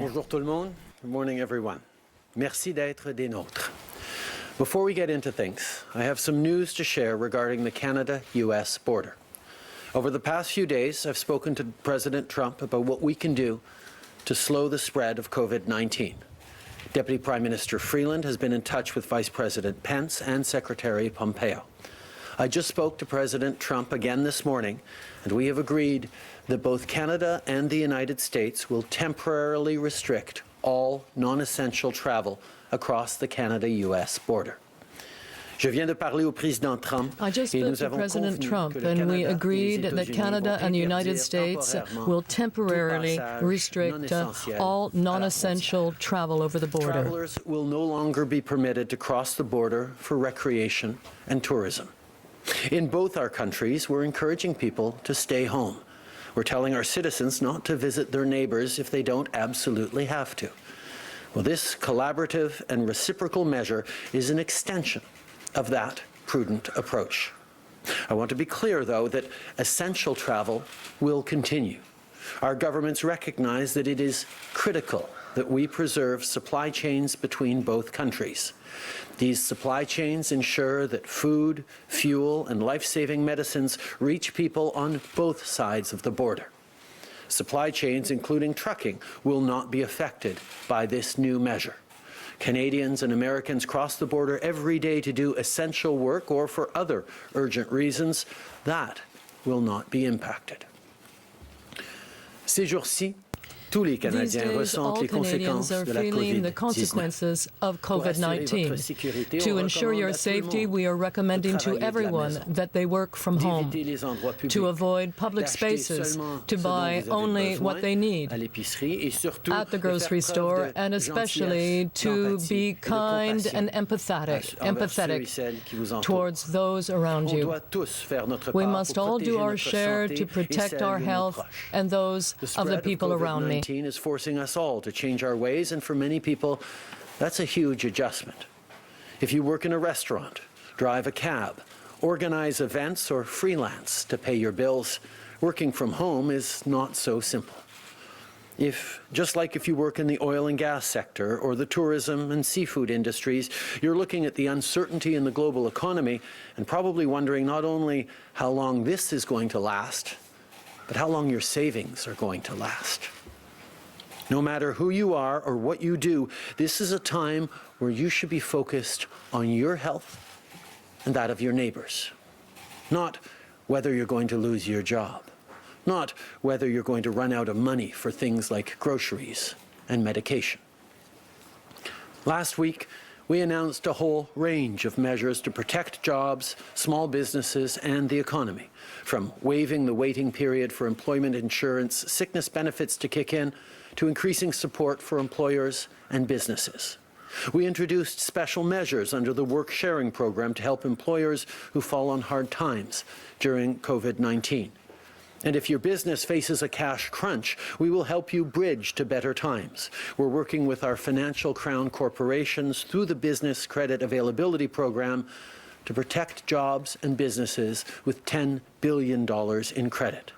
Bonjour tout le monde. Good morning, everyone. Merci d'être des nôtres. Before we get into things, I have some news to share regarding the Canada-US border. Over the past few days, I've spoken to President Trump about what we can do to slow the spread of COVID-19. Deputy Prime Minister Freeland has been in touch with Vice President Pence and Secretary Pompeo. I just spoke to President Trump again this morning, and we have agreed that both Canada and the United States will temporarily restrict all non-essential travel across the Canada-US border. Je viens de parler au président Trump. I just spoke to President Trump, and we agreed that Canada and the United States will temporarily restrict all non-essential travel over the border. Travelers will no longer be permitted to cross the border for recreation and tourism. In both our countries, we're encouraging people to stay home. We're telling our citizens not to visit their neighbors if they don't absolutely have to. Well, this collaborative and reciprocal measure is an extension of that prudent approach. I want to be clear, though, that essential travel will continue. Our governments recognize that it is critical that we preserve supply chains between both countries. These supply chains ensure that food, fuel, and life-saving medicines reach people on both sides of the border. Supply chains, including trucking, will not be affected by this new measure. Canadians and Americans cross the border every day to do essential work or for other urgent reasons. That will not be impacted. Ces jours-ci, tous les Canadiens ressentent les conséquences de la COVID-19. Of COVID-19. To ensure your safety, we are recommending to everyone that they work from home, to avoid public spaces, to buy only what they need at the grocery store, and especially to be kind and empathetic towards those around you. We must all do our share to protect our health and those of the people around me. COVID-19 is forcing us all to change our ways, and for many people, that's a huge adjustment. If you work in a restaurant, drive a cab, organize events, or freelance to pay your bills, working from home is not so simple. Just like if you work in the oil and gas sector or the tourism and seafood industries, you're looking at the uncertainty in the global economy and probably wondering not only how long this is going to last, but how long your savings are going to last. No matter who you are or what you do, this is a time where you should be focused on your health and that of your neighbors. Not whether you're going to lose your job. Not whether you're going to run out of money for things like groceries and medication. Last week, we announced a whole range of measures to protect jobs, small businesses, and the economy, from waiving the waiting period for employment insurance sickness benefits to kick in, to increasing support for employers and businesses. We introduced special measures under the work sharing program to help employers who fall on hard times during COVID-19. And if your business faces a cash crunch, we will help you bridge to better times. We're working with our financial crown corporations through the Business Credit Availability Program to protect jobs and businesses with $10 billion in credit.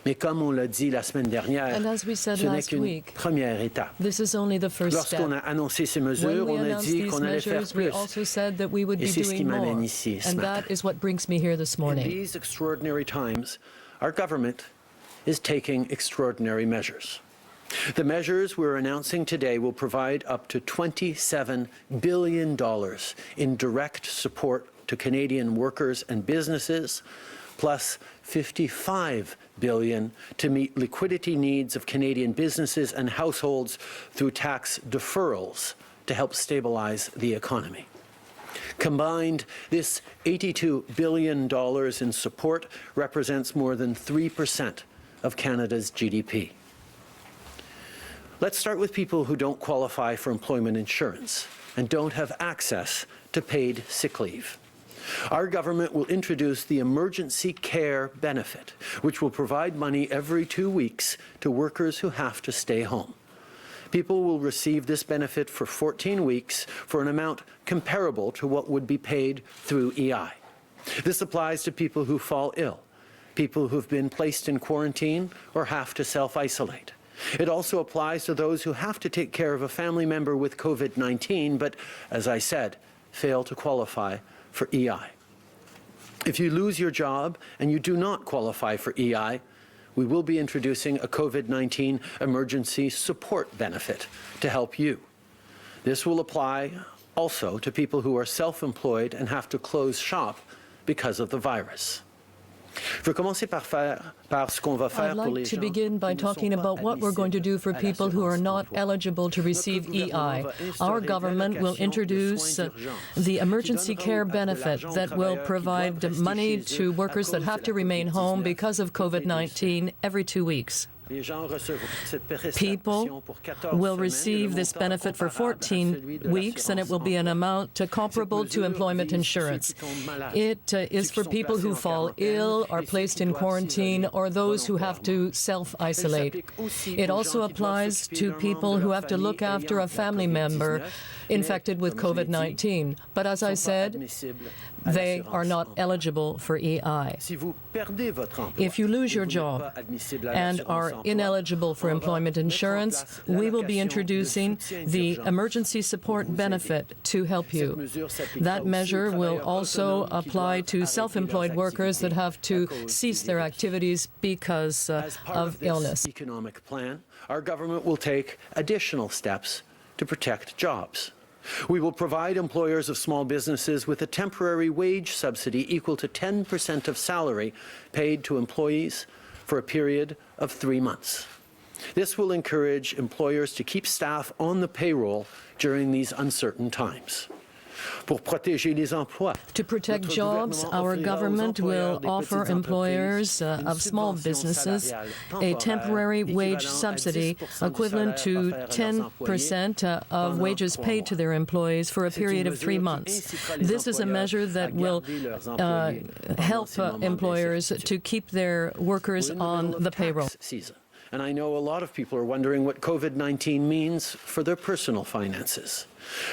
Mais comme on l'a dit la semaine dernière, and as we said ce n'est last qu'une week, première étape. This is only the first step. Lorsqu'on a annoncé ces mesures, on a dit qu'on allait faire we plus. also said that we would Et be c'est ce qui doing more. m'amène ici ce And matin. that is what brings me here this In morning. these extraordinary times, our government is taking extraordinary measures. The measures we're announcing today will provide up to $27 billion in direct support to Canadian workers and businesses, plus $55 billion to meet liquidity needs of Canadian businesses and households through tax deferrals to help stabilize the economy. Combined, this $82 billion in support represents more than 3% of Canada's GDP. Let's start with people who don't qualify for employment insurance and don't have access to paid sick leave. Our government will introduce the Emergency Care Benefit, which will provide money every 2 weeks to workers who have to stay home. People will receive this benefit for 14 weeks for an amount comparable to what would be paid through EI. This applies to people who fall ill, people who've been placed in quarantine or have to self-isolate, It also applies to those who have to take care of a family member with COVID-19, but, as I said, fail to qualify for EI. If you lose your job and you do not qualify for EI, we will be introducing a COVID-19 emergency support benefit to help you. This will apply also to people who are self-employed and have to close shop because of the virus. I'd like to begin by talking about what we're going to do for people who are not eligible to receive EI. Our government will introduce the emergency care benefit that will provide money to workers that have to remain home because of COVID-19 every 2 weeks. People will receive this benefit for 14 weeks, and it will be an amount comparable to employment insurance. It is for people who fall ill, are placed in quarantine, or those who have to self-isolate. It also applies to people who have to look after a family member infected with COVID-19. But as I said, they are not eligible for EI. If you lose your job and are ineligible for employment insurance, we will be introducing the emergency support benefit to help you. That measure will also apply to self-employed workers that have to cease their activities because of illness. Economic plan, our government will take additional steps to protect jobs. We will provide employers of small businesses with a temporary wage subsidy equal to 10% of salary paid to employees for a period of 3 months. This will encourage employers to keep staff on the payroll during these uncertain times. To protect jobs, our government will offer employers of small businesses a temporary wage subsidy equivalent to 10% of wages paid to their employees for a period of 3 months. This is a measure that will help employers to keep their workers on the payroll. And I know a lot of people are wondering what COVID-19 means for their personal finances.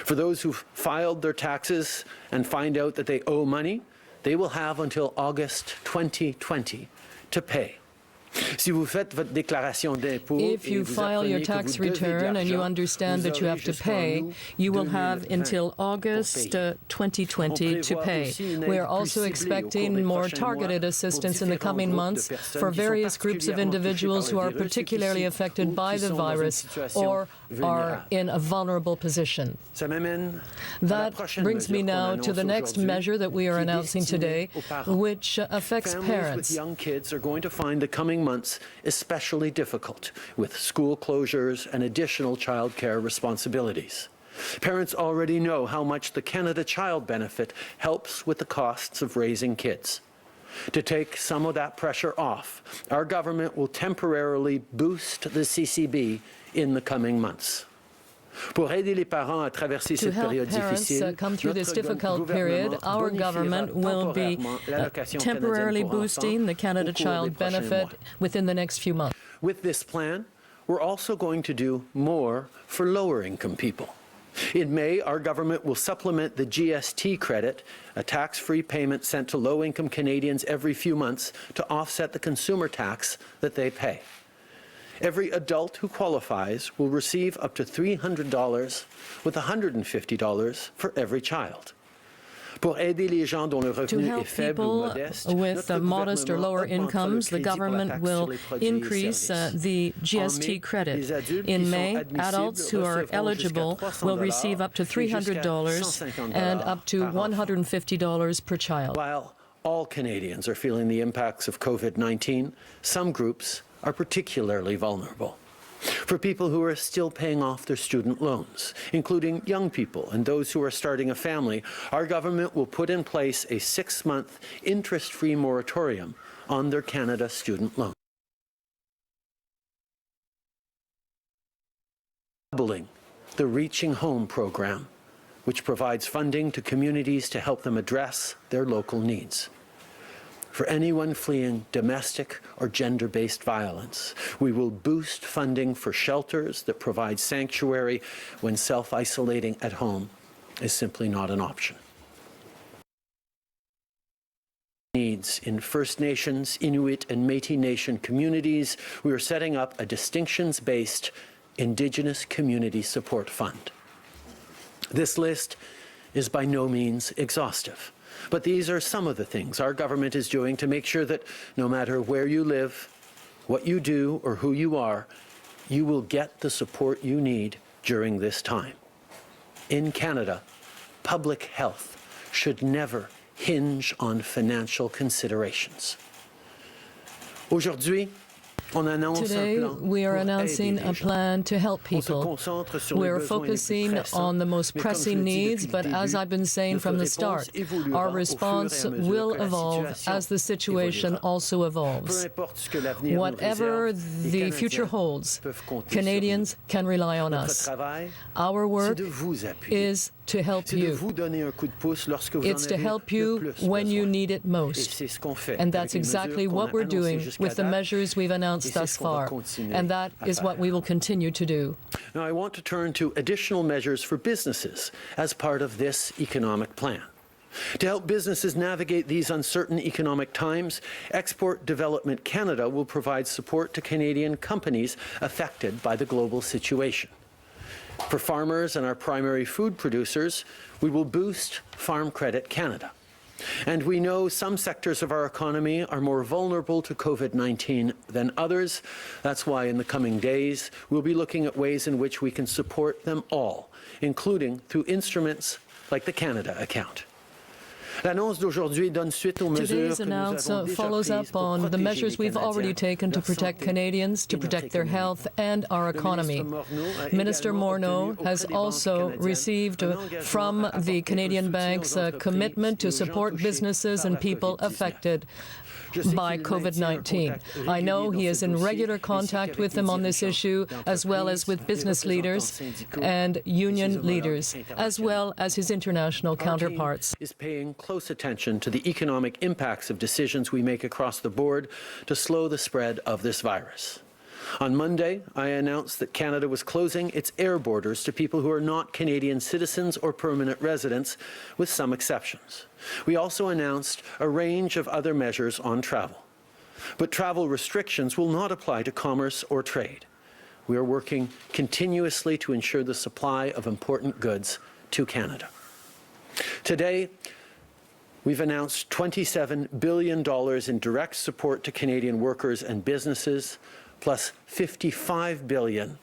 For those who filed their taxes and find out that they owe money, they will have until August 2020 to pay. If you file your tax return and you understand that you have to pay, you will have until August 2020 to pay. We are also expecting more targeted assistance in the coming months for various groups of individuals who are particularly affected by the virus or are in a vulnerable position. That brings me now to the next measure that we are announcing today, which affects parents. Families with young kids are going to find the coming months especially difficult with school closures and additional child care responsibilities. Parents already know how much the Canada Child Benefit helps with the costs of raising kids. To take some of that pressure off, our government will temporarily boost the CCB in the coming months. To help parents come through this difficult period, our government will be temporarily boosting the Canada Child Benefit within the next few months. With this plan, we're also going to do more for lower-income people. In May, our government will supplement the GST credit, a tax-free payment sent to low-income Canadians every few months to offset the consumer tax that they pay. Every adult who qualifies will receive up to $300 with $150 for every child. To help people with modest or lower incomes, the government will increase the GST credit. In May, adults who are eligible will receive up to $300 and up to $150 per child. While all Canadians are feeling the impacts of COVID-19, some groups are particularly vulnerable. For people who are still paying off their student loans, including young people and those who are starting a family, our government will put in place a 6-month interest-free moratorium on their Canada student loans. Doubling the Reaching Home program, which provides funding to communities to help them address their local needs. For anyone fleeing domestic or gender-based violence, we will boost funding for shelters that provide sanctuary when self-isolating at home is simply not an option. Needs needs in First Nations, Inuit, and Métis Nation communities, we are setting up a distinctions-based Indigenous Community Support Fund. This list is by no means exhaustive, but these are some of the things our government is doing to make sure that no matter where you live, what you do, or who you are, you will get the support you need during this time. In Canada, public health should never hinge on financial considerations. Aujourd'hui, Today, we are announcing a plan to help people. We are focusing on the most pressing needs, but as I've been saying from the start, our response will evolve as the situation also evolves. Whatever the future holds, Canadians can rely on us. Our work is to help you. It's to help you when you need it most. And that's exactly what we're doing with the measures we've announced thus far, and that is what we will continue to do. Now, I want to turn to additional measures for businesses as part of this economic plan. To help businesses navigate these uncertain economic times, Export Development Canada will provide support to Canadian companies affected by the global situation. For farmers and our primary food producers, we will boost Farm Credit Canada. And we know some sectors of our economy are more vulnerable to COVID-19 than others. That's why in the coming days, we'll be looking at ways in which we can support them all, including through instruments like the Canada account. Today's announcement follows up on the measures we've already taken to protect Canadians, to protect their health and our economy. Minister Morneau has also received from the Canadian banks a commitment to support businesses and people affected by COVID-19. I know he is in regular contact with them on this issue, as well as with business leaders and union leaders, as well as his international counterparts. Is paying close attention to the economic impacts of decisions we make across the board to slow the spread of this virus. On Monday, I announced that Canada was closing its air borders to people who are not Canadian citizens or permanent residents, with some exceptions. We also announced a range of other measures on travel. But travel restrictions will not apply to commerce or trade. We are working continuously to ensure the supply of important goods to Canada. Today, we've announced $27 billion in direct support to Canadian workers and businesses, plus $55 billion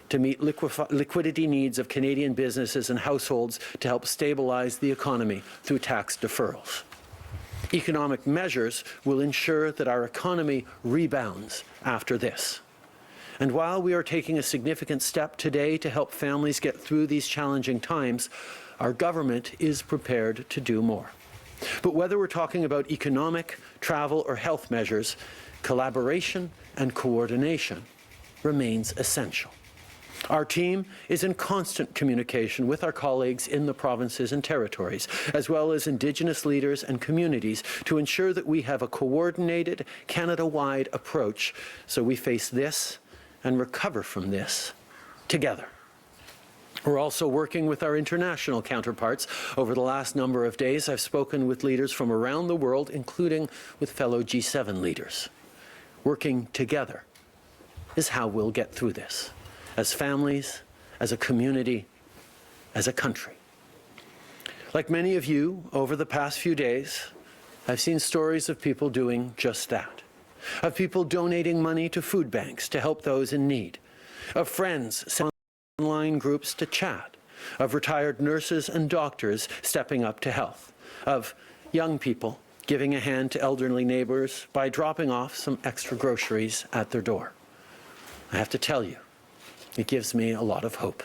to meet liquidity needs of Canadian businesses and households to help stabilize the economy through tax deferrals. Economic measures will ensure that our economy rebounds after this. And while we are taking a significant step today to help families get through these challenging times, our government is prepared to do more. But whether we're talking about economic, travel, or health measures, collaboration and coordination remains essential. Our team is in constant communication with our colleagues in the provinces and territories, as well as Indigenous leaders and communities, to ensure that we have a coordinated, Canada-wide approach so we face this and recover from this together. We're also working with our international counterparts. Over the last number of days, I've spoken with leaders from around the world, including with fellow G7 leaders. Working together is how we'll get through this, as families, as a community, as a country. Like many of you, over the past few days, I've seen stories of people doing just that, of people donating money to food banks to help those in need, of friends sending online groups to chat, of retired nurses and doctors stepping up to help, of young people giving a hand to elderly neighbors by dropping off some extra groceries at their door. I have to tell you, it gives me a lot of hope.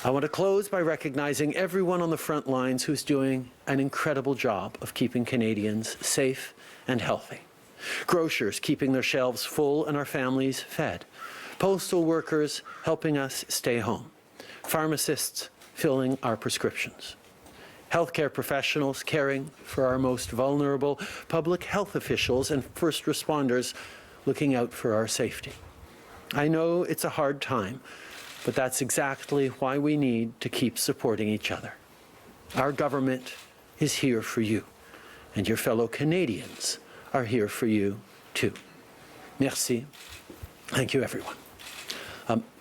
I want to close by recognizing everyone on the front lines who's doing an incredible job of keeping Canadians safe and healthy. Grocers keeping their shelves full and our families fed. Postal workers helping us stay home. Pharmacists filling our prescriptions. Healthcare professionals caring for our most vulnerable, public health officials and first responders looking out for our safety. I know it's a hard time, but that's exactly why we need to keep supporting each other. Our government is here for you, and your fellow Canadians are here for you too. Merci. Thank you, everyone.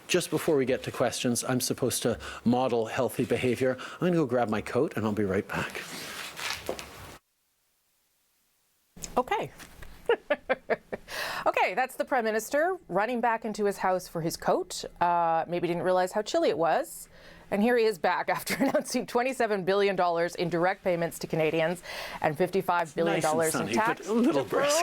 Just before we get to questions, I'm supposed to model healthy behavior. I'm going to go grab my coat, and I'll be right back. Okay. Okay, that's the Prime Minister running back into his house for his coat. Maybe didn't realize how chilly it was. And here he is back after announcing $27 billion in direct payments to Canadians and $55 billion in tax deferrals.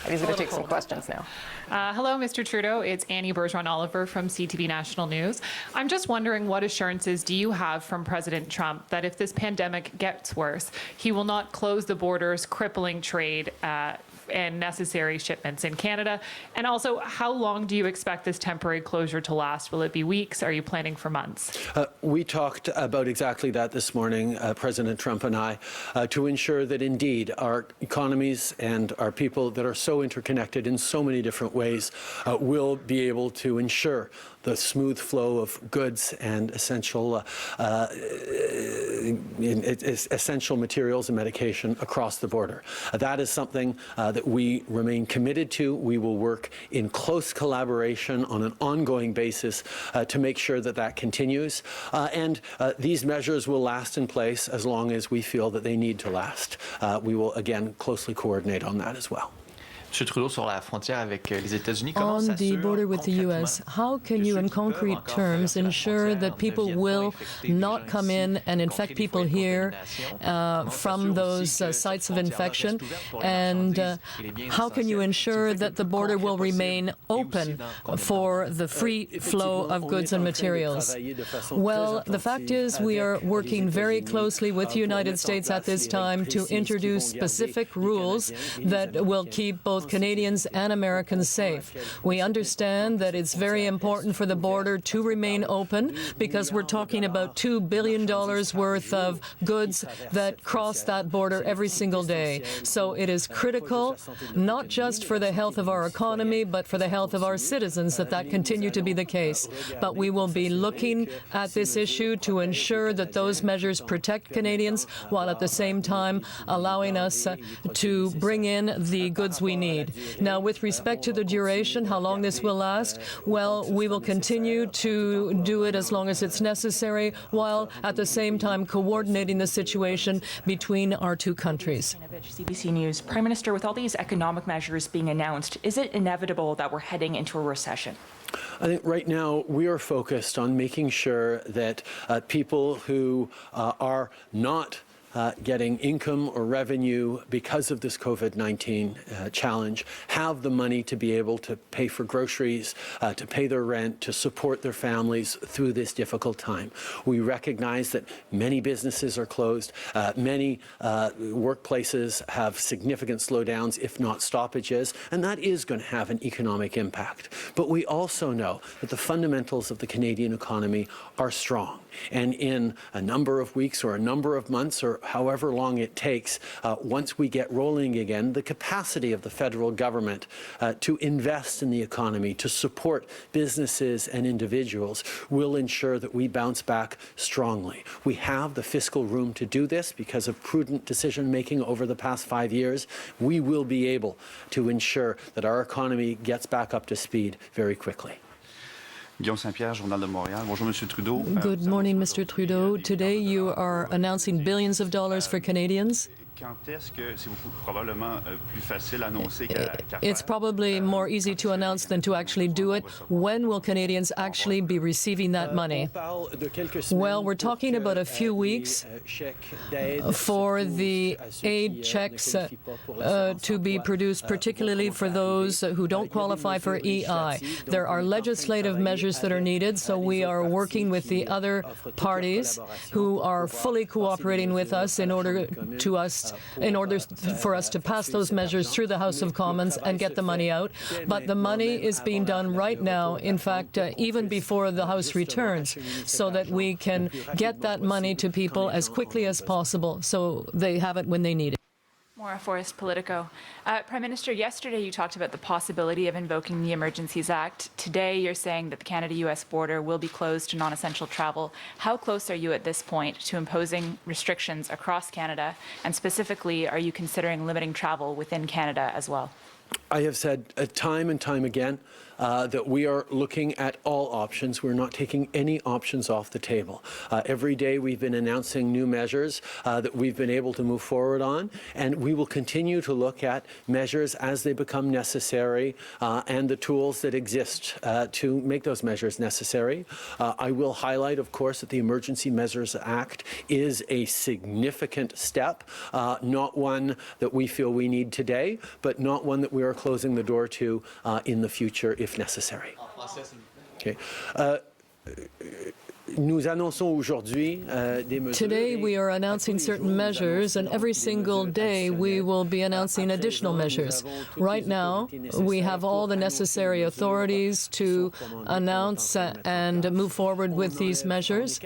And he's going to take some questions now. Hello, Mr. Trudeau. It's Annie Bergeron-Oliver from CTV National News. I'm just wondering, what assurances do you have from President Trump that if this pandemic gets worse, he will not close the borders, crippling trade and necessary shipments in Canada? And also, how long do you expect this temporary closure to last? Will it be weeks? Are you planning for months? We talked about exactly that this morning, President Trump and I, to ensure that indeed our economies and our people that are so interconnected in so many different ways will be able to ensure the smooth flow of goods and essential materials and medication across the border. That is something that we remain committed to. We will work in close collaboration on an ongoing basis to make sure that that continues. And these measures will last in place as long as we feel that they need to last. We will, again, closely coordinate on that as well. Monsieur Trudeau, sur la frontière avec les États-Unis, on the border with the U.S., how can you in concrete terms ensure that people will not come in and infect people here from those sites of infection? And how can you ensure that the border will remain open for the free flow of goods and materials? Well, the fact is we are working very closely with the United States at this time to introduce specific rules that will keep both Canadians and Americans safe. We understand that it's very important for the border to remain open because we're talking about $2 billion worth of goods that cross that border every single day. So it is critical, not just for the health of our economy, but for the health of our citizens, that continue to be the case. But we will be looking at this issue to ensure that those measures protect Canadians while at the same time allowing us to bring in the goods we need. Now, with respect to the duration, how long this will last, well, we will continue to do it as long as it's necessary, while at the same time coordinating the situation between our two countries. CBC News. Prime Minister, with all these economic measures being announced, is it inevitable that we're heading into a recession? I think right now we are focused on making sure that people who are not getting income or revenue because of this COVID-19 challenge have the money to be able to pay for groceries, to pay their rent, to support their families through this difficult time. We recognize that many businesses are closed, many workplaces have significant slowdowns, if not stoppages, and that is going to have an economic impact. But we also know that the fundamentals of the Canadian economy are strong. And in a number of weeks or a number of months or however long it takes, once we get rolling again, the capacity of the federal government to invest in the economy, to support businesses and individuals, will ensure that we bounce back strongly. We have the fiscal room to do this because of prudent decision-making over the past 5 years. We will be able to ensure that our economy gets back up to speed very quickly. Journal de Montréal. Bonjour, Monsieur Trudeau. Good morning, Mr. Trudeau. Today you are announcing billions of dollars for Canadians. It's probably more easy to announce than to actually do it. When will Canadians actually be receiving that money? Well, we're talking about a few weeks for the aid checks to be produced, particularly for those who don't qualify for EI. There are legislative measures that are needed, so we are working with the other parties who are fully cooperating with us in order for us to pass those measures through the House of Commons and get the money out. But the money is being done right now, in fact, even before the House returns, so that we can get that money to people as quickly as possible so they have it when they need it. Maura Forrest, Politico. Prime Minister, yesterday you talked about the possibility of invoking the Emergencies Act. Today you're saying that the Canada-US border will be closed to non-essential travel. How close are you at this point to imposing restrictions across Canada? And specifically, are you considering limiting travel within Canada as well? I have said time and time again that we are looking at all options. We're not taking any options off the table. Every day we've been announcing new measures that we've been able to move forward on, and we will continue to look at measures as they become necessary and the tools that exist to make those measures necessary. I will highlight, of course, that the Emergency Measures Act is a significant step, not one that we feel we need today, but not one that we are closing the door to in the future if necessary. Okay. Today we are announcing certain measures, and every single day we will be announcing additional measures. Right now, we have all the necessary authorities to announce and move forward with these measures.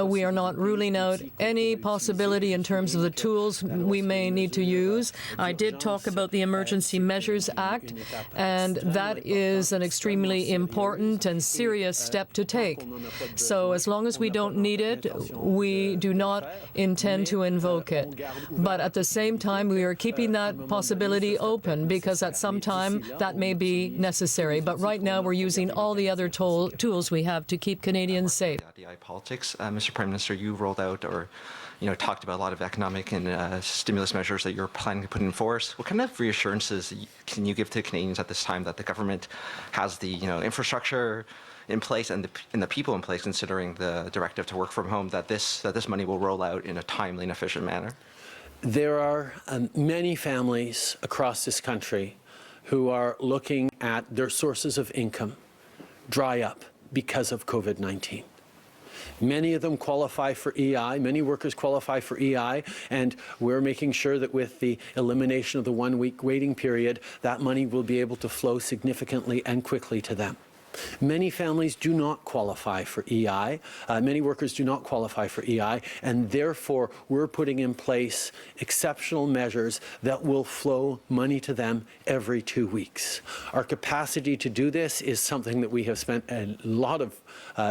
We are not ruling out any possibility in terms of the tools we may need to use. I did talk about the Emergency Measures Act, and that is an extremely important and serious step to take. So as long as we don't need it, we do not intend to invoke it. But at the same time, we are keeping that possibility open because at some time that may be necessary. But right now, we're using all the other tools we have to keep Canadians safe. Politics, Mr. Prime Minister, you rolled out or talked about a lot of economic and stimulus measures that you're planning to put in force. What kind of reassurances can you give to Canadians at this time that the government has the infrastructure in place and the people in place, considering the directive to work from home, that this money will roll out in a timely and efficient manner? There are many families across this country who are looking at their sources of income dry up because of COVID-19. Many of them qualify for EI. Many workers qualify for EI, and we're making sure that with the elimination of the one-week waiting period, that money will be able to flow significantly and quickly to them. Many families do not qualify for EI. Many workers do not qualify for EI, and therefore we're putting in place exceptional measures that will flow money to them every 2 weeks. Our capacity to do this is something that we have spent a lot of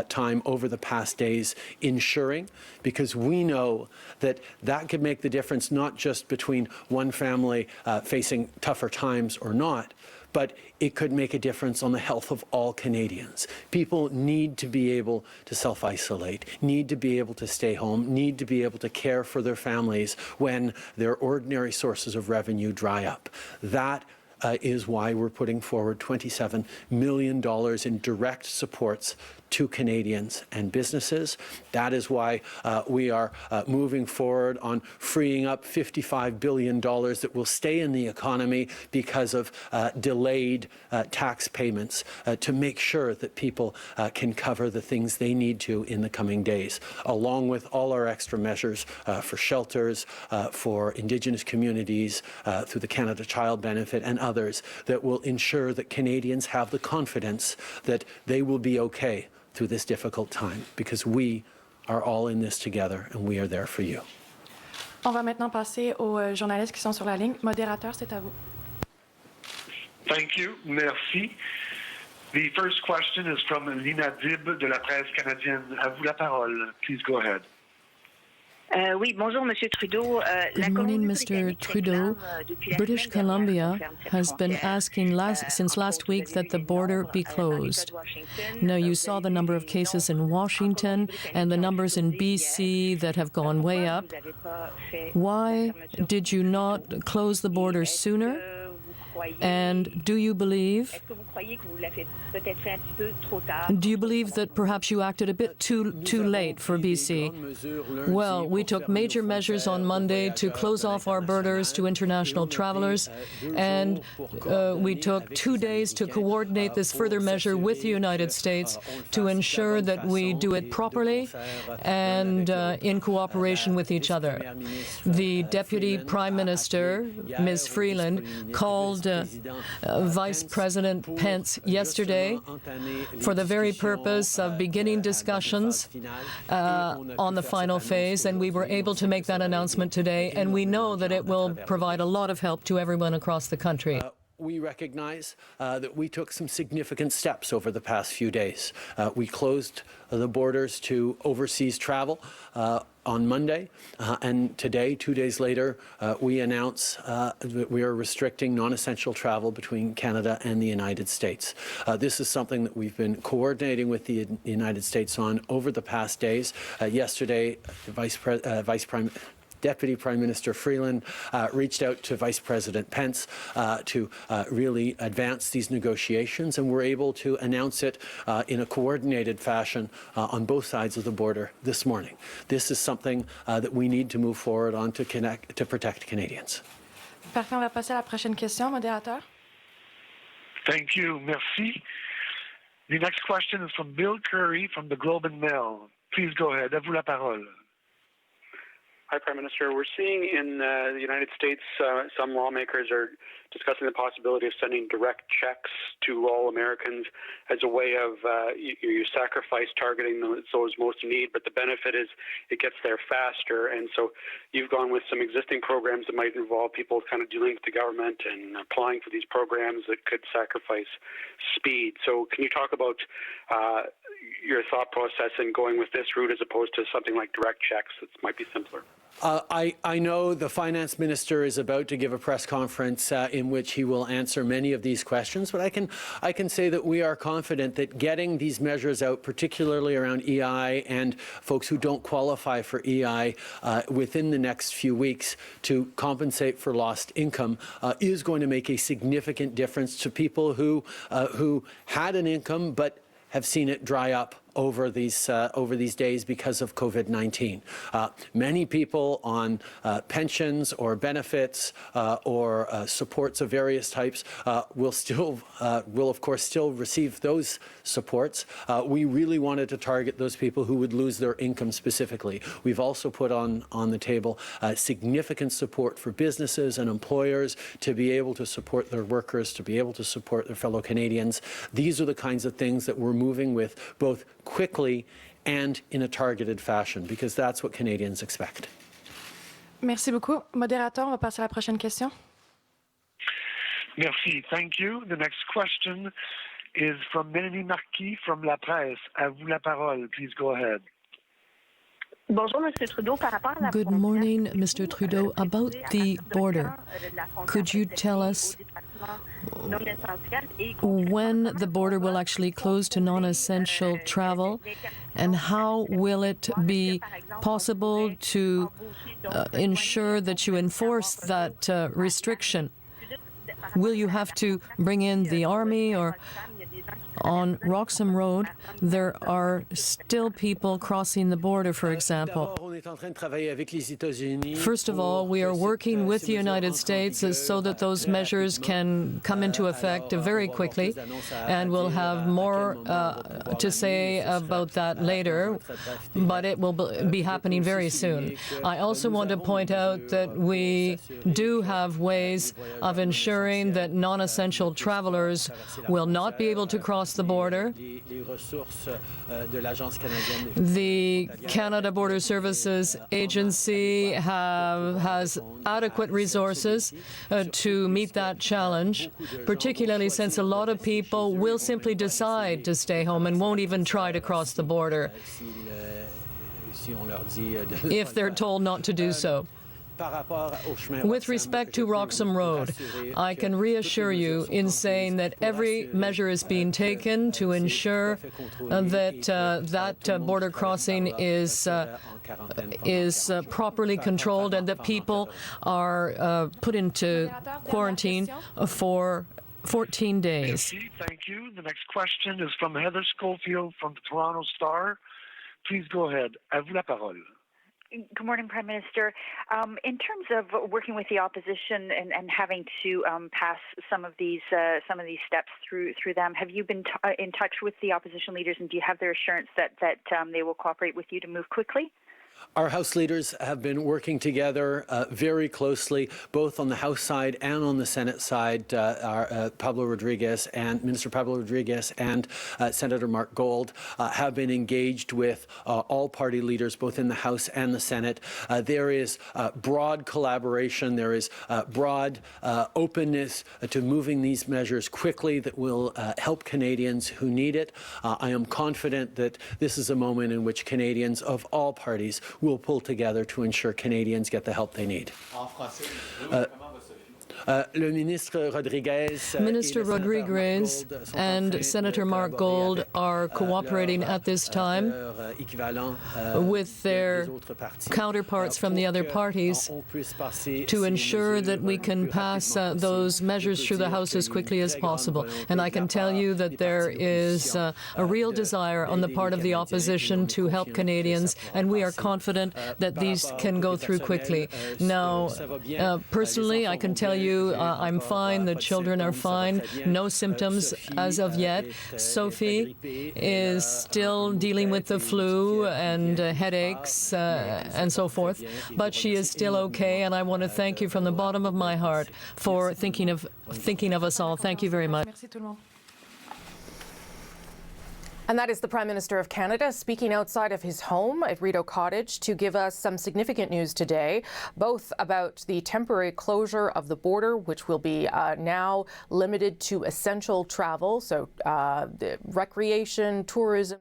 time over the past days ensuring, because we know that that could make the difference not just between one family facing tougher times or not, but it could make a difference on the health of all Canadians. People need to be able to self-isolate, need to be able to stay home, need to be able to care for their families when their ordinary sources of revenue dry up. That is why we're putting forward $27 million in direct supports to Canadians and businesses. That is why we are moving forward on freeing up $55 billion that will stay in the economy because of delayed tax payments to make sure that people can cover the things they need to in the coming days, along with all our extra measures for shelters, for Indigenous communities, through the Canada Child Benefit and others that will ensure that Canadians have the confidence that they will be okay through this difficult time, because we are all in this together and we are there for you. On va maintenant passer aux journalistes qui sont sur la ligne. Modérateur, c'est à vous. Thank you. Merci. The first question is from Lina Dib de la Presse canadienne. À vous la parole. Please go ahead. Oui, bonjour, Monsieur Trudeau. Good morning, Mr. Trudeau. British Columbia has been asking since last week that the border be closed. Now, you saw the number of cases in Washington and the numbers in BC that have gone way up. Why did you not close the border sooner? And do you believe that perhaps you acted a bit too late for BC? Well, we took major measures on Monday to close off our borders to international travelers, and we took 2 days to coordinate this further measure with the United States to ensure that we do it properly and in cooperation with each other. The Deputy Prime Minister, Ms. Freeland, called Vice President Pence yesterday for the very purpose of beginning discussions on the final phase, and we were able to make that announcement today, and we know that it will provide a lot of help to everyone across the country. We recognize that we took some significant steps over the past few days. We closed the borders to overseas travel on Monday, and today, 2 days later, we announce that we are restricting non-essential travel between Canada and the United States. This is something that we've been coordinating with the United States on over the past days. Yesterday, Deputy Prime Minister Freeland reached out to Vice President Pence to really advance these negotiations, and we're able to announce it in a coordinated fashion on both sides of the border this morning. This is something that we need to move forward on to protect Canadians. Parfait, on va passer à la prochaine question, modérateur. Thank you. Merci. The next question is from Bill Curry from the Globe and Mail. Please go ahead. À vous la parole. Hi, Prime Minister. We're seeing in the United States some lawmakers are discussing the possibility of sending direct checks to all Americans as a way of you sacrifice targeting those most in need, but the benefit is it gets there faster. And so you've gone with some existing programs that might involve people kind of dealing with the government and applying for these programs that could sacrifice speed. So can you talk about your thought process in going with this route as opposed to something like direct checks that might be simpler? I know the finance minister is about to give a press conference in which he will answer many of these questions, but I can say that we are confident that getting these measures out, particularly around EI and folks who don't qualify for EI within the next few weeks to compensate for lost income is going to make a significant difference to people who had an income but have seen it dry up over these days because of COVID-19. Many people on pensions or benefits or supports of various types will of course still receive those supports. We really wanted to target those people who would lose their income specifically. We've also put on the table significant support for businesses and employers to be able to support their workers, to be able to support their fellow Canadians. These are the kinds of things that we're moving with, both quickly and in a targeted fashion, because that's what Canadians expect. Merci beaucoup. Modérateur, on va passer à la prochaine question. Merci. Thank you. The next question is from Mélanie Marquis from La Presse. À vous la parole. Please go ahead. Good morning, Mr. Trudeau. About the border, could you tell us when the border will actually close to non-essential travel, and how will it be possible to ensure that you enforce that restriction? Will you have to bring in the army? Or on Roxham Road, there are still people crossing the border, for example. First of all, we are working with the United States so that those measures can come into effect very quickly, and we'll have more to say about that later, but it will be happening very soon. I also want to point out that we do have ways of ensuring that non-essential travelers will not be able to cross the border. The Canada Border Services Agency has adequate resources to meet that challenge, particularly since a lot of people will simply decide to stay home and won't even try to cross the border if they're told not to do so. With respect to Roxham Road, I can reassure you in saying that every measure is being taken to ensure that that border crossing is properly controlled and that people are put into quarantine for 14 days. Thank you. The next question is from Heather Schofield from the Toronto Star. Please go ahead. À vous la parole. Good morning, Prime Minister. In terms of working with the opposition and having to pass some of these steps through them, have you been in touch with the opposition leaders, and do you have their assurance that they will cooperate with you to move quickly? Our House leaders have been working together very closely, both on the House side and on the Senate side. Minister Pablo Rodriguez and Senator Mark Gold have been engaged with all party leaders, both in the House and the Senate. There is broad collaboration. There is broad openness to moving these measures quickly that will help Canadians who need it. I am confident that this is a moment in which Canadians of all parties will pull together to ensure Canadians get the help they need. Minister Rodriguez and Senator Mark Gold are cooperating at this time with their counterparts from the other parties to ensure that we can pass those measures through the House as quickly as possible. And I can tell you that there is a real desire on the part of the opposition to help Canadians, and we are confident that these can go through quickly. Now, personally, I can tell you I'm fine, the children are fine, no symptoms as of yet. Sophie is still dealing with the flu and headaches and so forth, but she is still okay, and I want to thank you from the bottom of my heart for thinking of us all. Thank you very much. Merci tout le monde. And that is the Prime Minister of Canada speaking outside of his home at Rideau Cottage to give us some significant news today, both about the temporary closure of the border, which will be now limited to essential travel, so recreation, tourism.